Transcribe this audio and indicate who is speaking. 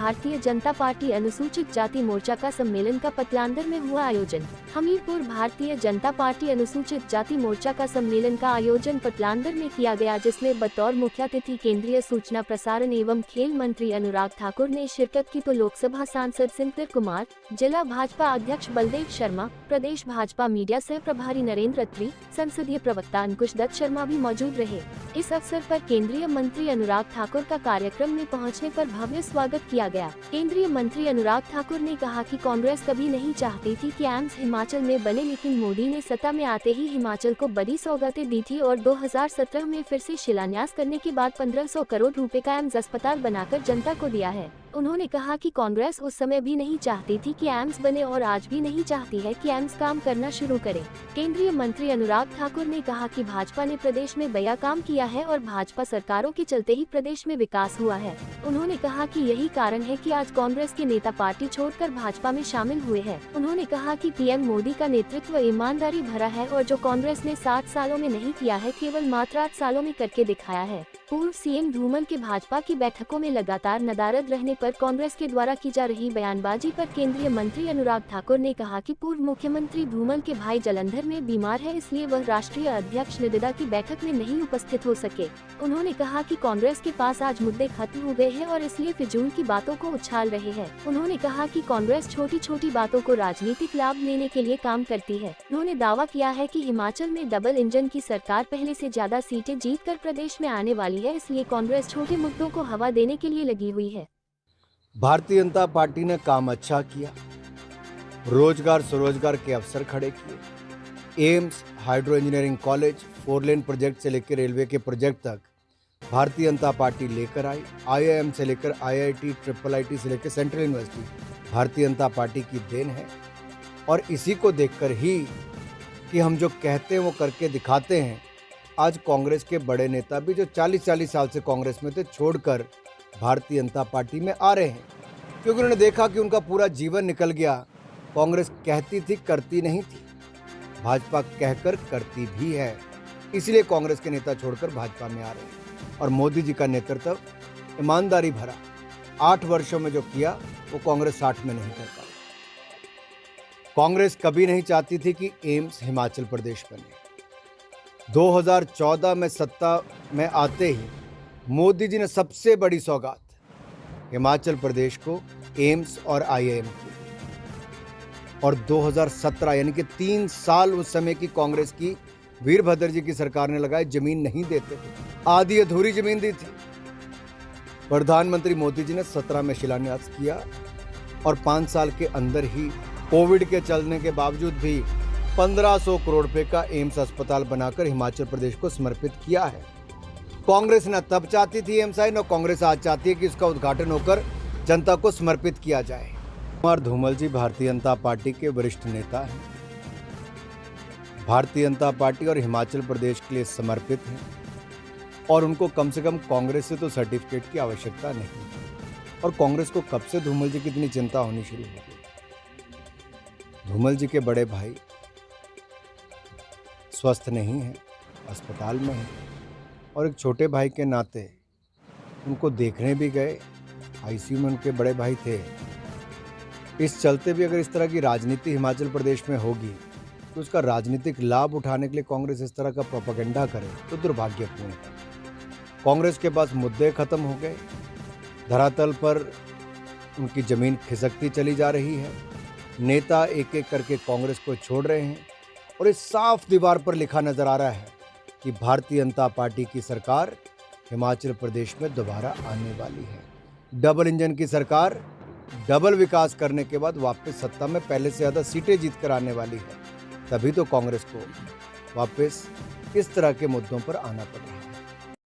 Speaker 1: Bharatiya Janata party अनुसूचित जाति मोर्चा का सम्मेलन का पतलांदर में हुआ आयोजन। हमीरपुर भारतीय जनता पार्टी अनुसूचित जाति मोर्चा का सम्मेलन का आयोजन पतलांदर में किया गया, जिसमें बतौर मुख्य अतिथि केंद्रीय सूचना प्रसारण एवं खेल मंत्री अनुराग ठाकुर ने शिरकत की तो लोकसभा सांसद सिंकर कुमार, जिला भाजपा अध्यक्ष बलदेव शर्मा, प्रदेश भाजपा मीडिया सह प्रभारी नरेंद्र अत्री, संसदीय प्रवक्ता अंकुश दत्त शर्मा भी मौजूद रहे। इस अवसर पर केंद्रीय मंत्री अनुराग ठाकुर का कार्यक्रम में पहुंचने पर भव्य स्वागत किया गया। केंद्रीय मंत्री अनुराग ठाकुर ने कहा कि कांग्रेस कभी नहीं चाहती थी कि एम्स हिमाचल में बने, लेकिन मोदी ने सत्ता में आते ही हिमाचल को बड़ी सौगातें दी थी और 2017 में फिर से शिलान्यास करने के बाद 1500 करोड़ रुपए का एम्स अस्पताल बनाकर जनता को दिया है। उन्होंने कहा कि कांग्रेस उस समय भी नहीं चाहती थी कि एम्स बने और आज भी नहीं चाहती है कि एम्स काम करना शुरू करे। केंद्रीय मंत्री अनुराग ठाकुर ने कहा कि भाजपा ने प्रदेश में बढ़िया काम किया है और भाजपा सरकारों के चलते ही प्रदेश में विकास हुआ है। उन्होंने कहा कि यही कारण है कि आज कांग्रेस के नेता पार्टी छोड़कर भाजपा में शामिल हुए हैं। उन्होंने कहा कि पीएम मोदी का नेतृत्व ईमानदारी भरा है और जो कांग्रेस ने 60 सालों में नहीं किया है, केवल मात्र 8 सालों में करके दिखाया है। पूर्व सीएम धूमल के भाजपा की बैठकों में लगातार नदारद रहने पर कांग्रेस के द्वारा की जा रही बयानबाजी पर केंद्रीय मंत्री अनुराग ठाकुर ने कहा कि पूर्व मुख्यमंत्री धूमल के भाई जलंधर में बीमार है, इसलिए वह राष्ट्रीय अध्यक्ष निविदा की बैठक में नहीं उपस्थित हो सके। उन्होंने कहा कि कांग्रेस के पास आज मुद्दे खत्म हो गए हैं और इसलिए फिजूल की बातों को उछाल रहे हैं। उन्होंने कहा कि कांग्रेस छोटी छोटी बातों को राजनीतिक लाभ लेने के लिए काम करती है। उन्होंने दावा किया है कि हिमाचल में डबल इंजन की सरकार पहले से ज्यादा सीटें जीतकर प्रदेश में आने वाली है, इसलिए कांग्रेस छोटे मुद्दों को हवा देने के लिए लगी हुई है।
Speaker 2: भारतीय जनता पार्टी ने काम अच्छा किया, रोजगार स्वरोजगार के अवसर खड़े किए। एम्स, हाइड्रो इंजीनियरिंग कॉलेज, 4 लेन प्रोजेक्ट से लेकर रेलवे के प्रोजेक्ट तक भारतीय जनता पार्टी लेकर आई। IIM से लेकर IIT, IIIT से लेकर central university Bharatiya Janata party की देन है। और इसी को देखकर ही कि हम जो कहते हैं वो करके दिखाते हैं। आज कांग्रेस के बड़े नेता भी जो 40 साल से कांग्रेस में थे, छोड़कर भारतीय जनता पार्टी में आ रहे हैं, क्योंकि उन्होंने देखा कि उनका पूरा जीवन निकल गया। कांग्रेस कहती थी, करती नहीं थी। भाजपा कहकर करती भी है, इसलिए कांग्रेस के नेता छोड़कर भाजपा में आ रहे हैं। और मोदी जी का नेतृत्व ईमानदारी भरा 8 वर्षों में जो किया वो कांग्रेस 60 में नहीं कर पाई। कांग्रेस कभी नहीं चाहती थी कि एम्स हिमाचल प्रदेश बने। 2014 में सत्ता में आते ही मोदी जी ने सबसे बड़ी सौगात हिमाचल प्रदेश को एम्स और IIM की। और 2017 यानी कि 3 साल उस समय की कांग्रेस की वीरभद्र जी की सरकार ने लगाए, जमीन नहीं देते थे, आधी अधूरी जमीन दी थी। प्रधानमंत्री मोदी जी ने 17 में शिलान्यास किया और 5 साल के अंदर ही कोविड के चलने के बावजूद भी 1500 करोड़ रुपए का एम्स अस्पताल बनाकर हिमाचल प्रदेश को समर्पित किया है। कांग्रेस न तब चाहती थी एम्स आए, न कांग्रेस आज चाहती है कि इसका उद्घाटन होकर जनता को समर्पित किया जाए। कुमार धूमल जी भारतीय जनता पार्टी के वरिष्ठ नेता हैं, भारतीय जनता पार्टी और हिमाचल प्रदेश के लिए समर्पित हैं और उनको कम से कम कांग्रेस से तो सर्टिफिकेट की आवश्यकता नहीं। और कांग्रेस को कब से धूमल जी की इतनी चिंता होनी शुरू हो गई? धूमल जी के बड़े भाई स्वस्थ नहीं है, अस्पताल में है, और एक छोटे भाई के नाते उनको देखने भी गए। ICU में उनके बड़े भाई थे। इस चलते भी अगर इस तरह की राजनीति हिमाचल प्रदेश में होगी तो उसका राजनीतिक लाभ उठाने के लिए कांग्रेस इस तरह का प्रोपेगेंडा करे तो दुर्भाग्यपूर्ण है। कांग्रेस के पास मुद्दे खत्म हो गए, धरातल पर उनकी जमीन खिसकती चली जा रही है। नेता एक एक करके कांग्रेस को छोड़ रहे हैं और इस साफ दीवार पर लिखा नजर आ रहा है कि भारतीय जनता पार्टी की सरकार हिमाचल प्रदेश में दोबारा आने वाली है। डबल इंजन की सरकार डबल विकास करने के बाद वापस सत्ता में पहले से ज़्यादा सीटें जीत कर आने वाली है। तभी तो कांग्रेस को वापस इस तरह के मुद्दों पर आना पड़ा।